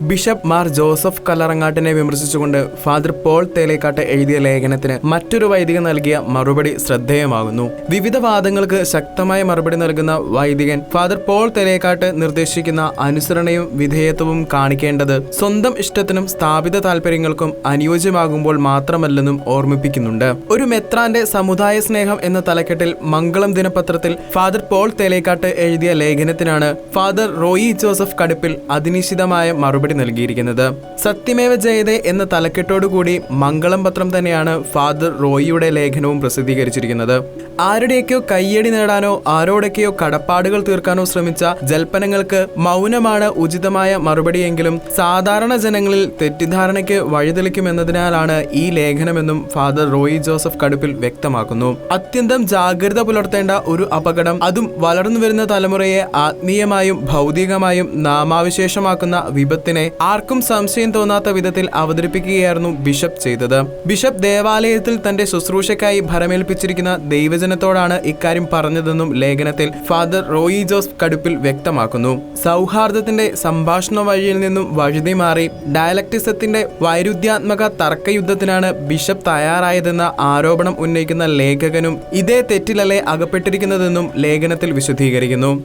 Bishop Mar Joseph കല്ലറങ്ങാട്ടിനെ വിമർശിച്ചുകൊണ്ട് father Paul Thelakkat എഴുതിയ ലേഖനത്തിന് മറ്റൊരു വൈദികൻ നൽകിയ മറുപടി ശ്രദ്ധേയമാകുന്നു. വിവിധ വാദങ്ങൾക്ക് ശക്തമായ മറുപടി നൽകുന്ന വൈദികൻ ഫാദർ പോൾ തേലേക്കാട്ട് നിർദ്ദേശിക്കുന്ന അനുസരണയും വിധേയത്വവും കാണിക്കേണ്ടത് സ്വന്തം ഇഷ്ടത്തിനും സ്ഥാപിത താല്പര്യങ്ങൾക്കും അനുയോജ്യമാകുമ്പോൾ മാത്രമല്ലെന്നും ഓർമ്മിപ്പിക്കുന്നുണ്ട്. ഒരു മെത്രാന്റെ സമുദായ സ്നേഹം എന്ന തലക്കെട്ടിൽ മംഗളം ദിനപത്രത്തിൽ ഫാദർ പോൾ തേലേക്കാട്ട് എഴുതിയ ലേഖനത്തിനാണ് ഫാദർ റോയി ജോസഫ് കടുപ്പിൽ അതിനിശ്ചിതമായ മറുപടി നൽകിയിരിക്കുന്നത്. സത്യമേവ ജയതേ എന്ന തലക്കെട്ടോടുകൂടി മംഗളം പത്രം തന്നെയാണ് ഫാദർ റോയിയുടെ ലേഖനവും പ്രസിദ്ധീകരിച്ചിരിക്കുന്നത്. ആരുടെയൊക്കെയോ കയ്യടി നേടാനോ ആരോടൊക്കെയോ കടപ്പാടുകൾ തീർക്കാനോ ശ്രമിച്ച ജൽപ്പനങ്ങൾക്ക് മൗനമാണ് ഉചിതമായ മറുപടിയെങ്കിലും സാധാരണ ജനങ്ങളിൽ തെറ്റിദ്ധാരണയ്ക്ക് വഴിതെളിക്കുമെന്നതിനാലാണ് ഈ ലേഖനമെന്നും ഫാദർ റോയി ജോസഫ് കടുപ്പിൽ വ്യക്തമാക്കുന്നു. അത്യന്തം ജാഗ്രത പുലർത്തേണ്ട ഒരു അപകടം, അതും വളർന്നു വരുന്ന തലമുറയെ ആത്മീയമായും ഭൗതികമായും നാമാവിശേഷമാക്കുന്ന വിപത്തിനെ ആർക്കും സംശയം തോന്നാത്ത വിധത്തിൽ അവതരിപ്പിക്കുകയായിരുന്നു ബിഷപ്പ് ചെയ്തത്. ബിഷപ്പ് ദേവാലയത്തിൽ തന്റെ ശുശ്രൂഷയ്ക്കായി ഭരമേൽപ്പിച്ചിരിക്കുന്ന ദൈവജനത്തോടാണ് ഇക്കാര്യം പറഞ്ഞതെന്നും ലേഖനത്തിൽ ഫാദർ റോയി ജോസഫ് കടുപ്പിൽ വ്യക്തമാക്കുന്നു. സൗഹാർദ്ദത്തിന്റെ സംഭാഷണ വഴിയിൽ നിന്നും വഴുതി മാറി ഡയലക്ടിസത്തിന്റെ വൈരുദ്ധ്യാത്മക തർക്കയുദ്ധത്തിനാണ് ബിഷപ്പ് തയ്യാറായതെന്ന ആരോപണം ഉന്നയിക്കുന്ന ലേഖകനും ഇതേ തെറ്റിലല്ലേ അകപ്പെട്ടിരിക്കുന്നതെന്നും ലേഖനത്തിൽ വിശദീകരിക്കുന്നു.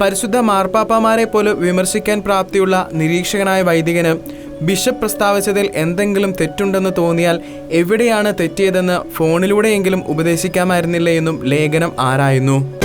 പരിശുദ്ധ മാർപ്പാപ്പമാരെ പോലും വിമർശിക്കാൻ പ്രാപ്തിയുള്ള നിരീക്ഷകനായ വൈദികന് ബിഷപ്പ് പ്രസ്താവിച്ചതിൽ എന്തെങ്കിലും തെറ്റുണ്ടെന്ന് തോന്നിയാൽ എവിടെയാണ് തെറ്റിയതെന്ന് ഫോണിലൂടെയെങ്കിലും ഉപദേശിക്കാമായിരുന്നില്ലേ എന്നും ലേഖനം ആരായുന്നു.